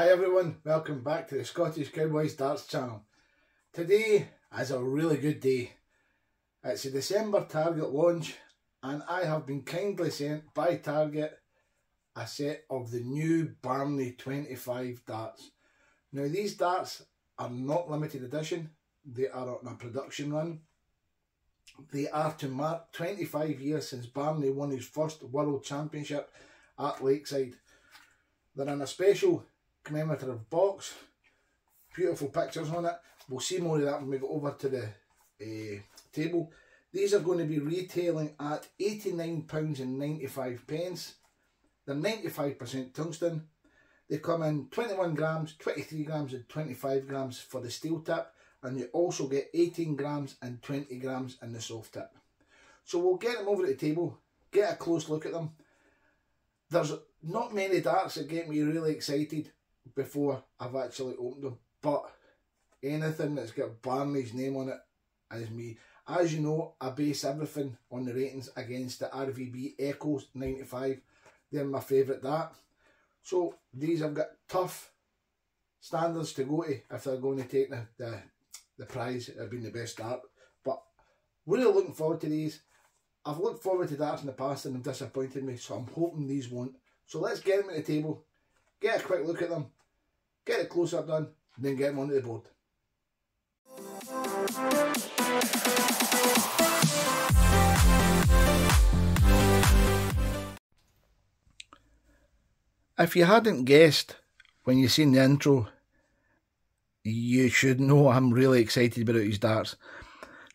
Hi everyone, welcome back to the Scottish Cowboys Darts channel. Today is a really good day. It's a December Target launch and I have been kindly sent by Target a set of the new Barney 25 darts. Now these darts are not limited edition, they are on a production run. They are to mark 25 years since Barney won his first World Championship at Lakeside. They're in a special commemorative box, beautiful pictures on it. We'll see more of that when we go over to the table. These are going to be retailing at £89.95. They're 95% tungsten. They come in 21 grams, 23 grams and 25 grams for the steel tip, and you also get 18 grams and 20 grams in the soft tip. So we'll get them over at the table, get a close look at them. There's not many darts that get me really excited before I've actually opened them, but anything that's got Barney's name on it is me. As you know, I base everything on the ratings against the RVB Echoes 95. They're my favourite dart. So these have got tough standards to go to if they're going to take the prize of being the best dart. But really looking forward to these. I've looked forward to darts in the past and they've disappointed me, so I'm hoping these won't. So let's get them at the table, get a quick look at them, get a close-up done, and then get them onto the board. If you hadn't guessed when you seen the intro, you should know I'm really excited about these darts.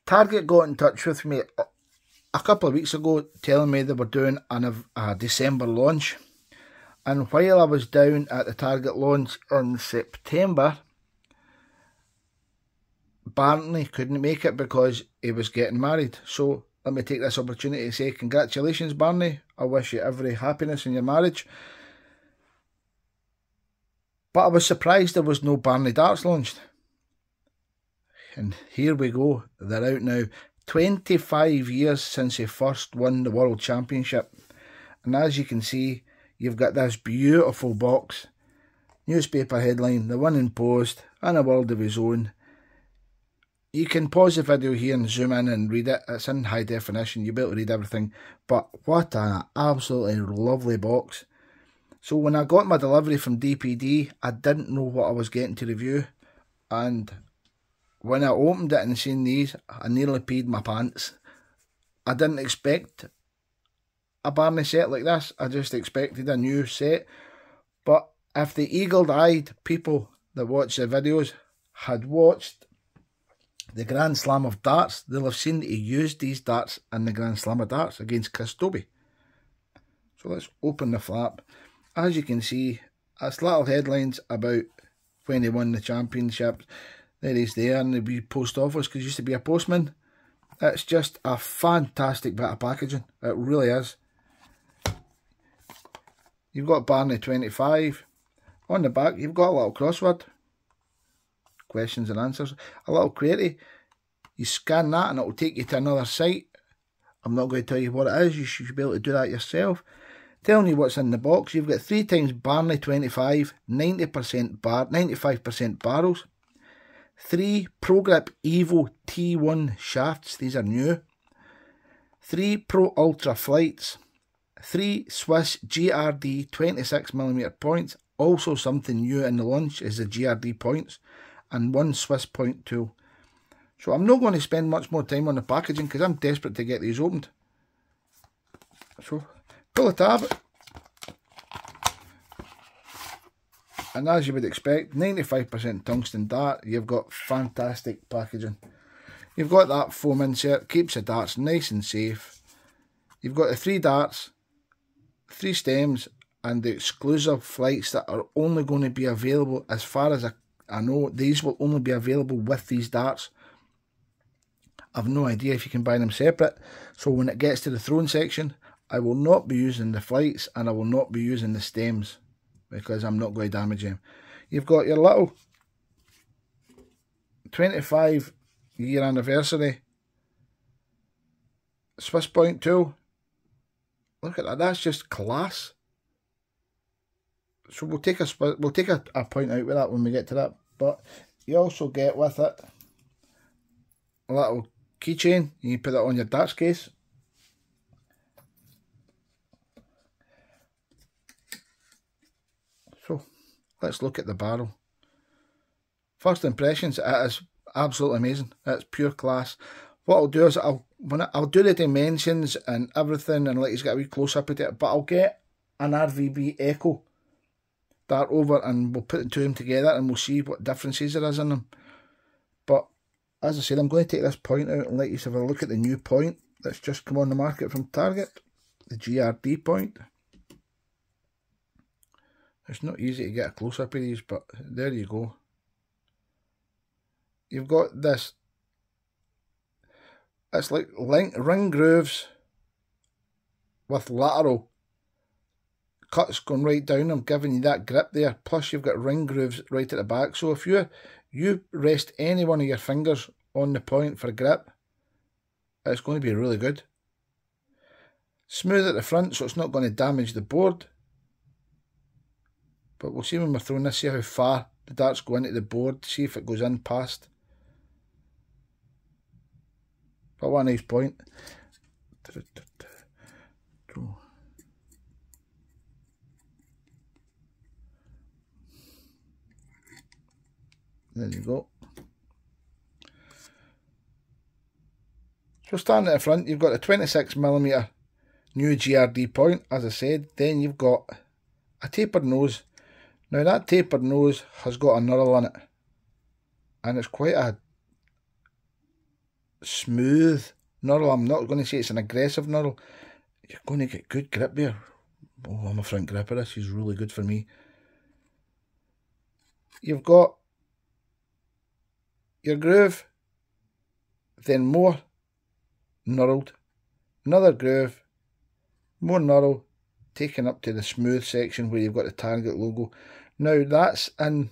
Target got in touch with me a couple of weeks ago telling me they were doing a December launch, and while I was down at the Target launch in September, Barney couldn't make it because he was getting married. So let me take this opportunity to say congratulations, Barney. I wish you every happiness in your marriage. But I was surprised there was no Barney darts launched. And here we go, they're out now. 25 years since he first won the World Championship. And as you can see, you've got this beautiful box, newspaper headline, the winning post, and a world of his own. You can pause the video here and zoom in and read it. It's in high definition, you'll be able to read everything. But what an absolutely lovely box. So when I got my delivery from DPD, I didn't know what I was getting to review. And when I opened it and seen these, I nearly peed my pants. I didn't expect a Barney set like this. I just expected a new set. But if the eagle-eyed people that watch the videos had watched the Grand Slam of Darts, they'll have seen that he used these darts in the Grand Slam of Darts against Chris Dobey. So let's open the flap. As you can see, it's little headlines about when he won the championship. There he's there in the wee post office because he used to be a postman. It's just a fantastic bit of packaging. It really is. You've got Barney 25. On the back, you've got a little crossword. Questions and answers. A little query. You scan that and it will take you to another site. I'm not going to tell you what it is. You should be able to do that yourself. Telling you what's in the box. You've got 3 times Barney 25, 95% barrels. 3 Pro Grip Evo T1 shafts, these are new. 3 Pro Ultra flights. 3 Swiss GRD 26mm points, also something new in the launch is the GRD points. And 1 Swiss point tool. So I'm not going to spend much more time on the packaging because I'm desperate to get these opened. So pull the tab. And as you would expect, 95% tungsten dart, you've got fantastic packaging. You've got that foam insert, keeps the darts nice and safe. You've got the 3 darts, 3 stems, and the exclusive flights that are only going to be available, as far as I know, these will only be available with these darts. I've no idea if you can buy them separate. So when it gets to the throne section, I will not be using the flights and I will not be using the stems, because I'm not going to damage them. You've got your little 25-year anniversary Swiss point tool. Look at that, that's just class. So we'll take a point out with that when we get to that. But you also get with it a little keychain. You can put that on your darts case. So let's look at the barrel. First impressions, it is absolutely amazing. It's pure class. What I'll do is I'll do the dimensions and everything and let you get a wee close up at it, but I'll get an RVB Echo dart over and we'll put the two of them together and we'll see what differences there is in them. But as I said, I'm going to take this point out and let you have a look at the new point that's just come on the market from Target, the GRD point. It's not easy to get a close up of these, but there you go. You've got this, it's like ring grooves with lateral cuts going right down them, giving you that grip there. Plus you've got ring grooves right at the back. So if you rest any one of your fingers on the point for a grip, it's going to be really good. Smooth at the front, so it's not going to damage the board. But we'll see when we're throwing this, see how far the darts go into the board, see if it goes in past. But what a nice point. There you go. So standing at the front, you've got a 26mm new GRD point, as I said. Then you've got a tapered nose. Now that tapered nose has got a knurl on it. And it's quite a smooth knurl. I'm not going to say it's an aggressive knurl. You're going to get good grip there. Oh, I'm a front gripper. This is really good for me. You've got your groove, then more knurled, another groove, more knurl, taken up to the smooth section where you've got the Target logo. Now that's in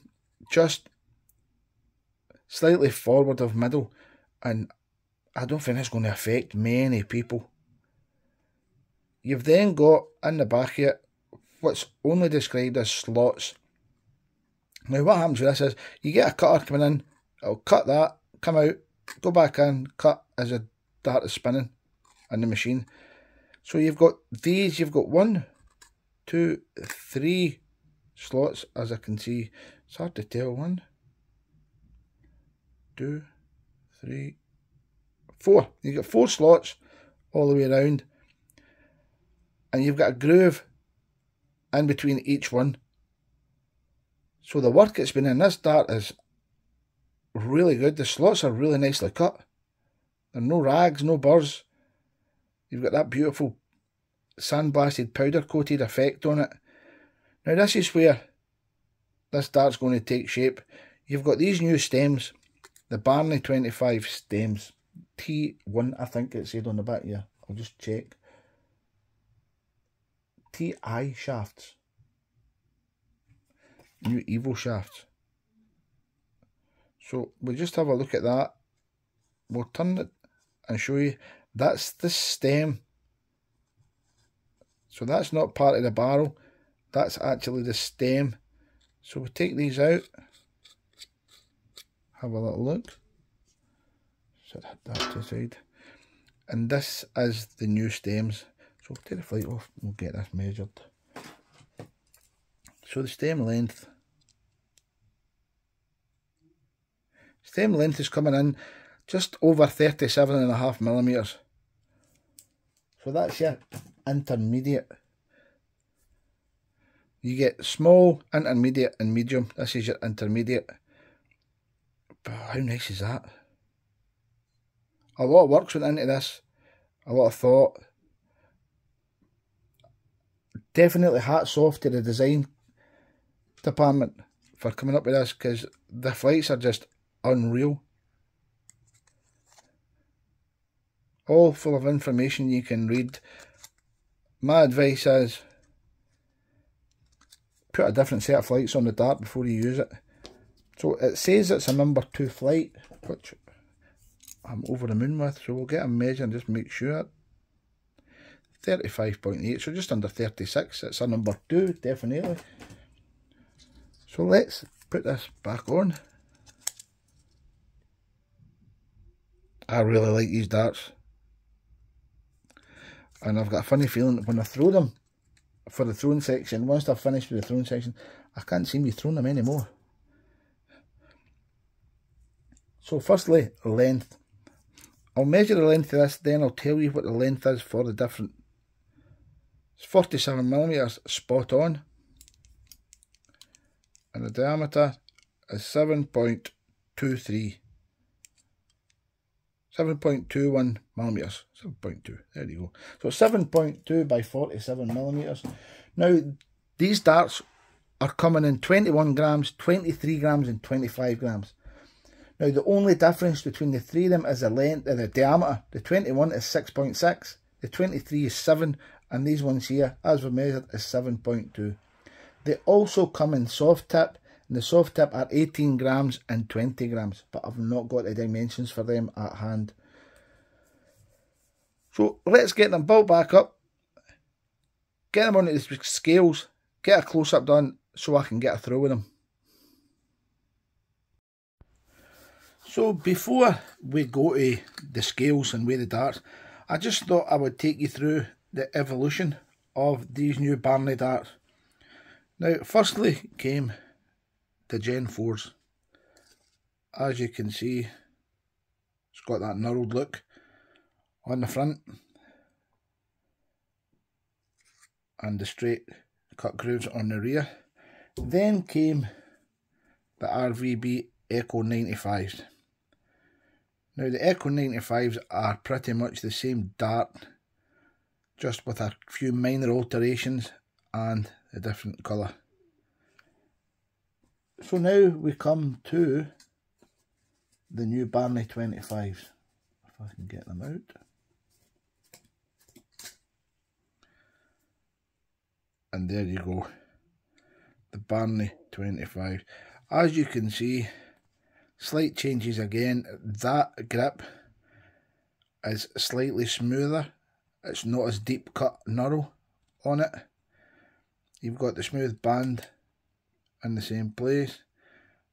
just slightly forward of middle, and I don't think it's going to affect many people. You've then got in the back here what's only described as slots. Now what happens with this is you get a cutter coming in, it'll cut that, come out, go back in, cut as a dart is spinning in the machine. So you've got these, you've got 1, 2, 3 slots, as I can see. It's hard to tell. 1, 2, 3, 4. You've got 4 slots all the way around. And you've got a groove in between each one. So the work that's been in this dart is really good. The slots are really nicely cut. There are no rags, no burrs. You've got that beautiful sandblasted powder coated effect on it. Now this is where this dart's going to take shape. You've got these new stems, the Barney 25 stems, T1 I think it said on the back here. I'll just check. TI shafts. New Evo shafts. So we'll just have a look at that. We'll turn it and show you. That's the stem. So that's not part of the barrel. That's actually the stem. So we'll take these out. Have a little look. Set that to the side. And this is the new stems. So we'll take the flight off. We'll get this measured. So the stem length. Stem length is coming in just over 37.5mm. So that's your intermediate. You get small, intermediate and medium. This is your intermediate. But how nice is that? A lot of work's went into this. A lot of thought. Definitely hats off to the design department for coming up with this, because the flights are just unreal. All full of information you can read. My advice is put a different set of flights on the dart before you use it. So it says it's a number 2 flight, which I'm over the moon with, so we'll get a measure and just make sure. 35.8, so just under 36. It's a number 2, definitely. So let's put this back on. I really like these darts. And I've got a funny feeling that when I throw them for the throwing section, once they're finished with the throwing section, I can't seem to be throwing them anymore. So firstly, length. I'll measure the length of this, then I'll tell you what the length is for the different. It's 47mm, spot on. And the diameter is 7.23. 7.21 millimeters. 7.2. There you go. So 7.2 by 47 millimeters. Now, these darts are coming in 21 grams, 23 grams, and 25 grams. Now, the only difference between the three of them is the length and the diameter. The 21 is 6.6, the 23 is 7, and these ones here, as we measured, is 7.2. They also come in soft tip, and the soft tip are 18 grams and 20 grams, but I've not got the dimensions for them at hand. So let's get them built back up, get them onto the scales, get a close-up done so I can get a throw with them. So before we go to the scales and weigh the darts, I just thought I would take you through the evolution of these new Barney darts. Now, firstly came the Gen 4s. As you can see, it's got that knurled look on the front and the straight cut grooves on the rear. Then came the RVB Echo 95s. Now, the Echo 95s are pretty much the same dart, just with a few minor alterations and a different colour. So now we come to the new Barney 25s. If I can get them out. And there you go. The Barney 25. As you can see, slight changes again. That grip is slightly smoother. It's not as deep cut knurl on it. You've got the smooth band in the same place,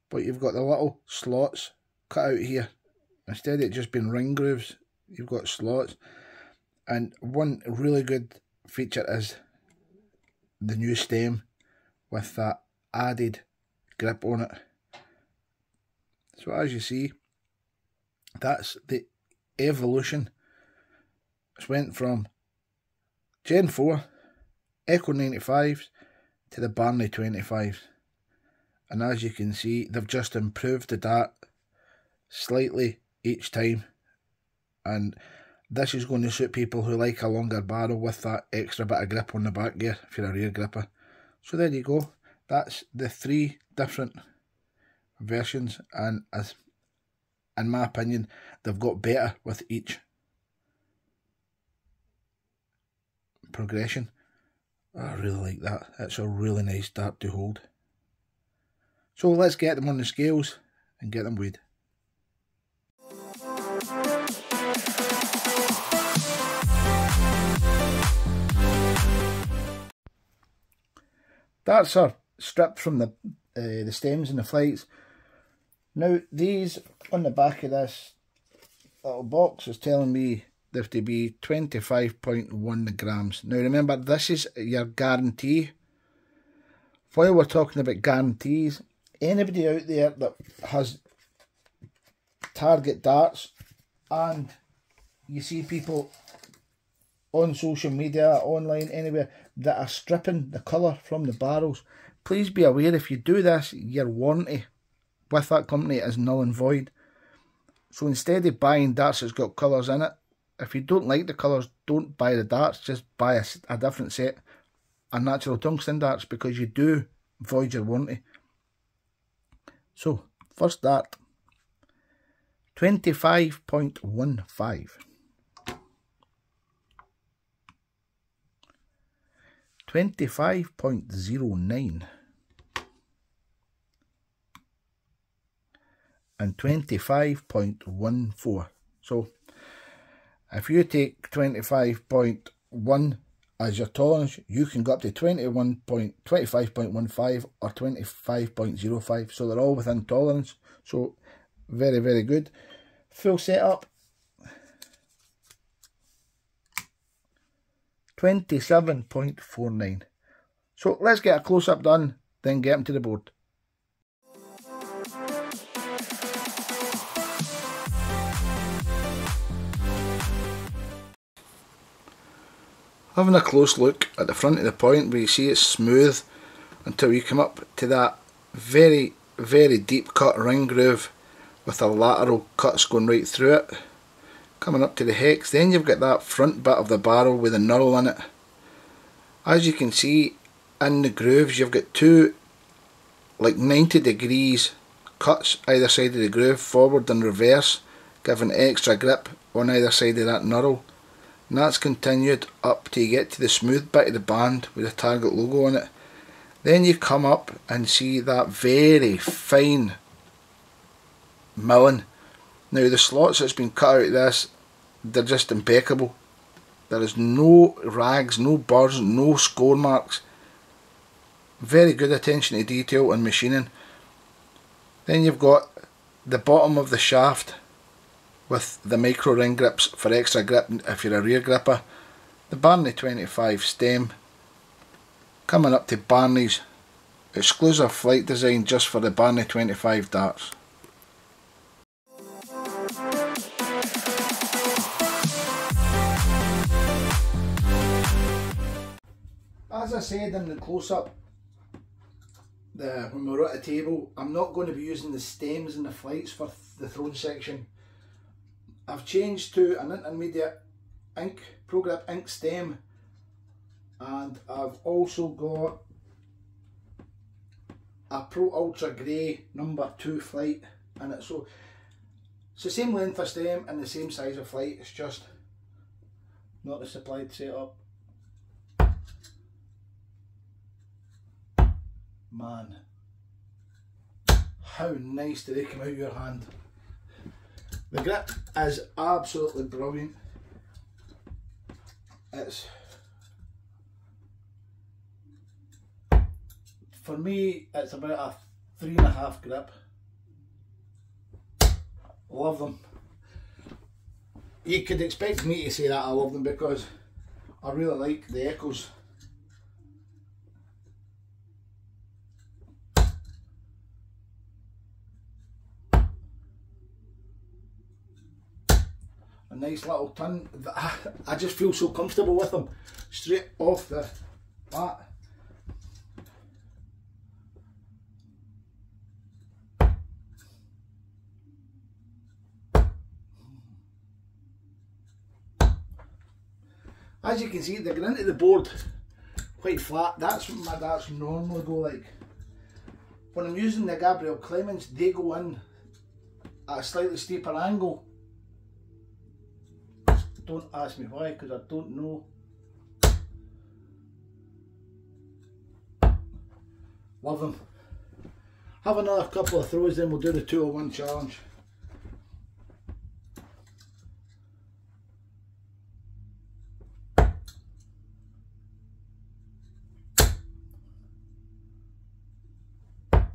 but you've got the little slots cut out here. Instead of it just being ring grooves, you've got slots. And one really good feature is the new stem with that added grip on it. So as you see, that's the evolution. It's went from Gen 4 Echo 95s to the Barney 25s. And as you can see, they've just improved the dart slightly each time. And this is going to suit people who like a longer barrel with that extra bit of grip on the back gear if you're a rear gripper. So there you go. That's the three different versions, and as in my opinion, they've got better with each progression. I really like that. It's a really nice dart to hold. So let's get them on the scales and get them weighed. Darts are stripped from the stems and the flights. Now, these on the back of this little box is telling me they're to be 25.1 grams. Now, remember, this is your guarantee. While we're talking about guarantees, anybody out there that has target darts and you see people on social media, online, anywhere, that are stripping the colour from the barrels, please be aware, if you do this, your warranty with that company is null and void. So instead of buying darts that's got colours in it, if you don't like the colours, don't buy the darts, just buy a different set of natural tungsten darts, because you do void your warranty. So, first dart, 25.15. 25.09 and 25.14. So if you take 25.1 as your tolerance. You can go up to 25.15 or 25.05, so they're all within tolerance. So very, very good. Full setup, 27.49. So let's get a close-up done, then get them to the board. Having a close look at the front of the point, where you see it's smooth until you come up to that very, very deep cut ring groove with the lateral cuts going right through it. Coming up to the hex, then you've got that front bit of the barrel with the knurl in it. As you can see in the grooves, you've got two like 90 degrees cuts either side of the groove, forward and reverse, giving extra grip on either side of that knurl. And that's continued up till you get to the smooth bit of the band with the Target logo on it. Then you come up and see that very fine milling. Now the slots that's been cut out of this, they're just impeccable. There is no rags, no burrs, no score marks. Very good attention to detail and machining. Then you've got the bottom of the shaft with the micro ring grips for extra grip if you're a rear gripper. The Barney 25 stem, coming up to Barney's exclusive flight design just for the Barney 25 darts. As I said in the close-up, when we were at the table, I'm not going to be using the stems and the flights for the throne section. I've changed to an intermediate ink, Pro Grip ink stem, and I've also got a Pro Ultra Grey #2 flight in it. So it's the same length of stem and the same size of flight, it's just not the supplied setup. Man, how nice do they come out of your hand. The grip is absolutely brilliant. It's, for me, it's about a 3.5 grip. Love them. You could expect me to say that I love them because I really like the echoes. A nice little ton. I just feel so comfortable with them straight off the bat. As you can see, they go into the board quite flat. That's what my darts normally go like. When I'm using the Gabriel Clemens, they go in at a slightly steeper angle. Don't ask me why, because I don't know. Love them. Have another couple of throws, then we'll do the 201 challenge.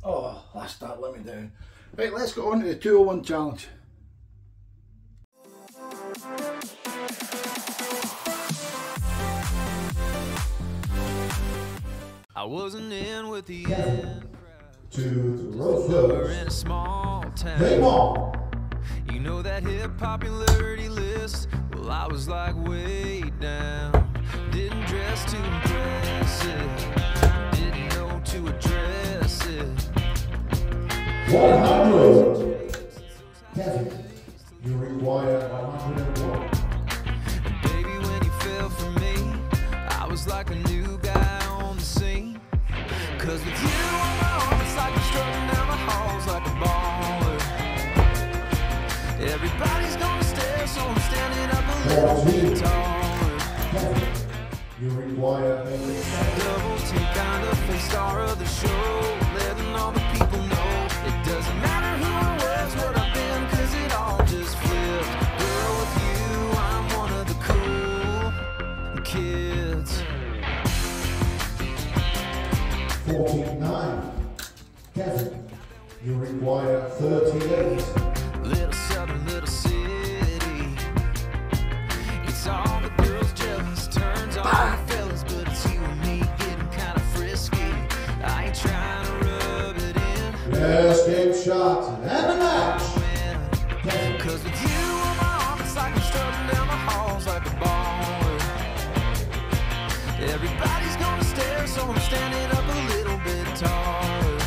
Oh, that start let me down. Right, let's go on to the 201 challenge. I wasn't in with the end to the road floors. in a small town. Raymond. You know that hip popularity list? Well, I was like way down. Didn't dress too impressive. Didn't know to address it. 100. Kevin, you require 101. And baby, when you fell for me, I was like a new guy on the scene. Cause with you on my arm, it's like I'm strutting down the halls like a baller. Everybody's gonna stare, so I'm standing up a little bit taller. You require Double take kind of face star of the show, letting all the people know it doesn't matter who I was, what I've been, cause it all just flipped. Girl, with you, I'm one of the cool kids. 49. Kevin, you require 38. Little southern little city. It's all the girls jealous, turns on the fellas, but it's you and me getting kind of frisky. I ain't trying to rub it in. Yes, game shot and a match. Kevin, Cause with you on my arm, it's like I'm strutting down the halls like a baller. Everybody's gonna stare, so I'm standing up a little bit taller.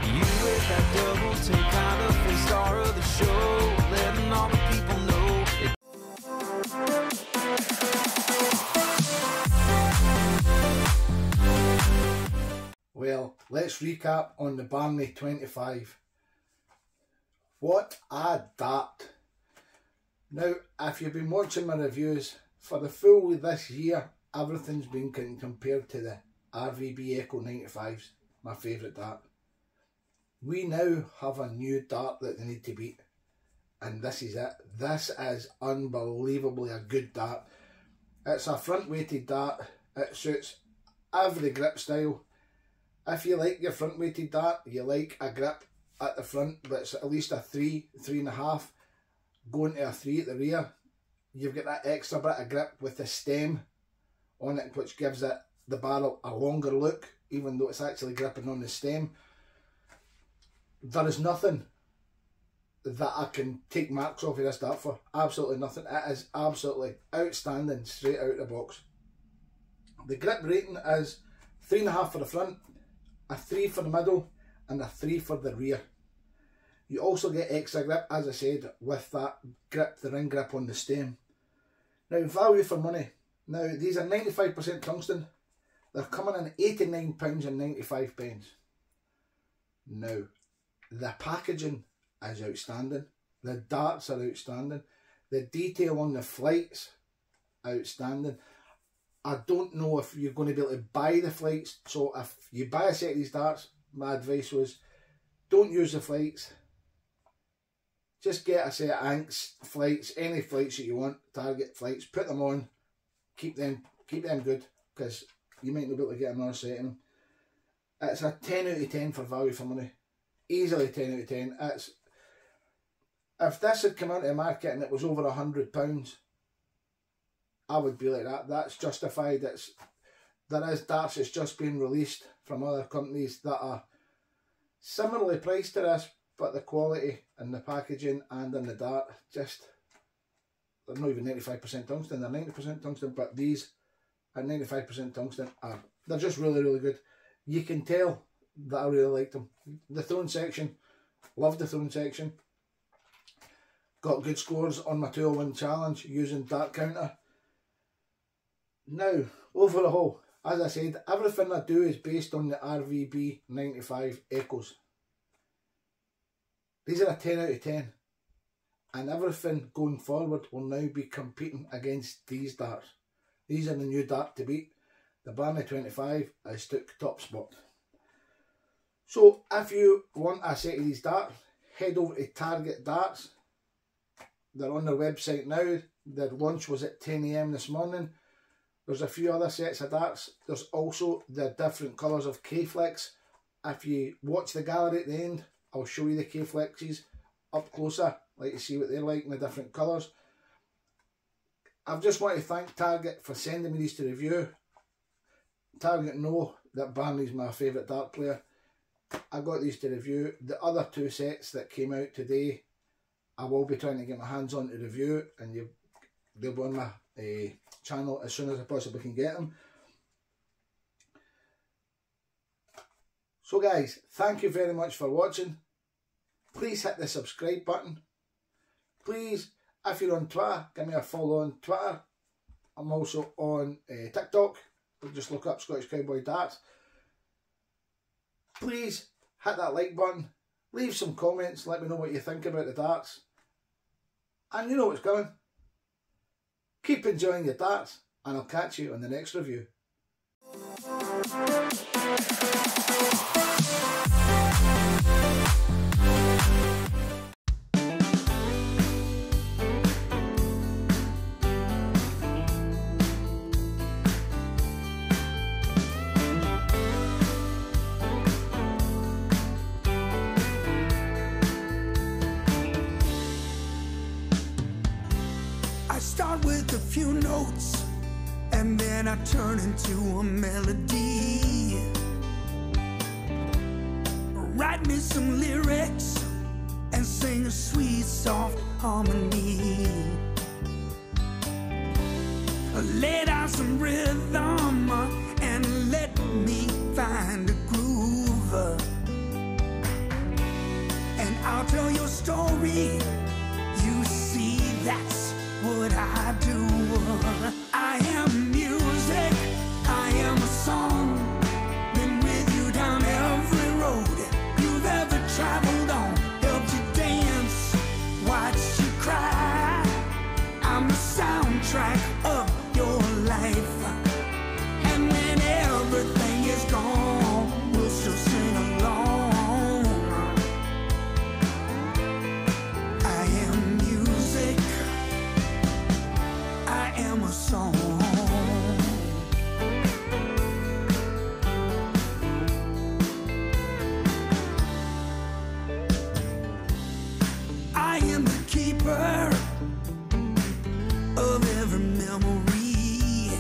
You with that double take, kind of the star of the show, letting all the people know it. Well, let's recap on the Barney 25. What a dart. Now, if you've been watching my reviews, for the full this year, everything's been compared to the RVB Echo 95s, my favourite dart. We now have a new dart that they need to beat, and this is it. This is unbelievably a good dart. It's a front weighted dart. It suits every grip style. If you like your front weighted dart, you like a grip at the front that's at least a 3, 3.5, going to a 3 at the rear. You've got that extra bit of grip with the stem on it, which gives it, the barrel, a longer look, even though it's actually gripping on the stem. There is nothing that I can take marks off of this dart for. Absolutely nothing. It is absolutely outstanding straight out of the box. The grip rating is 3.5 for the front, a 3 for the middle, and a 3 for the rear. You also get extra grip, as I said, with that grip, the ring grip on the stem. Now, value for money. Now, these are 95% tungsten. They're coming in £89.95. Now, the packaging is outstanding. The darts are outstanding. The detail on the flights, outstanding. I don't know if you're going to be able to buy the flights. So if you buy a set of these darts, my advice was, don't use the flights. Just get a set of Anks flights, any flights that you want, Target flights, put them on, keep them good, because you might not be able to get another set of them. It's a 10 out of 10 for value for money. Easily 10 out of 10. If this had come out of the market and it was over £100, I would be like that. That's justified. There is darts that's just been released from other companies that are similarly priced to this, but the quality and the packaging and in the dart, just, they're not even 95% tungsten, they're 90% tungsten, but these at 95% tungsten they're just really, really good. You can tell that I really liked them. The throwing section, loved the throwing section. Got good scores on my 201 challenge using dart counter. Now, overall, as I said, everything I do is based on the RVB 95 Echoes. These are a 10 out of 10. And everything going forward will now be competing against these darts. These are the new dart to beat. The Barney 25 has took top spot. So if you want a set of these darts, head over to Target Darts. They're on their website now. Their launch was at 10 AM this morning. There's a few other sets of darts. There's also the different colours of K-Flex. If you watch the gallery at the end, I'll show you the K-Flexes up closer, like to see what they're like in the different colours. I just want to thank Target for sending me these to review. Target know that Barney's my favourite dart player. I got these to review. The other two sets that came out today, I will be trying to get my hands on to review, and they'll be on my channel as soon as I possibly can get them. So guys, thank you very much for watching. Please hit the subscribe button. Please, if you're on Twitter, give me a follow on Twitter. I'm also on TikTok. Just look up Scottish Cowboy Darts. Please hit that like button. Leave some comments. Let me know what you think about the darts. And you know what's coming. Keep enjoying your darts, and I'll catch you on the next review. few notes, and then I turn into a melody. Write me some lyrics and sing a sweet, soft harmony. Lay down some rhythm and let me find a groove, and I'll tell your story. You see, that's what I do. I am music, I am a song. Been with you down every road you've ever traveled on. Helped you dance, watched you cry. I'm the soundtrack of your life. And when everything is gone, we'll still sing along. I am music, I am a song. I am the keeper of every memory,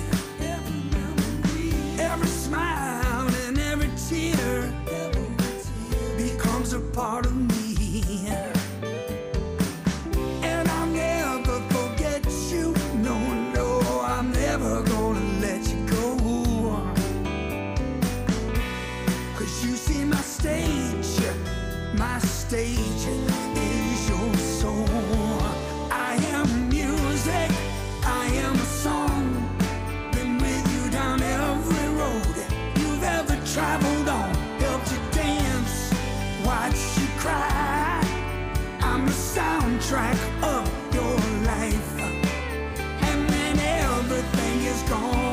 every smile and every tear becomes a part of me. And I'll never forget you, no, no, I'm never gonna let you go. 'Cause you see my stage is your soul. I am music, I am a song. Been with you down every road you've ever traveled on. Helped you dance, watched you cry. I'm the soundtrack of your life. And when everything is gone,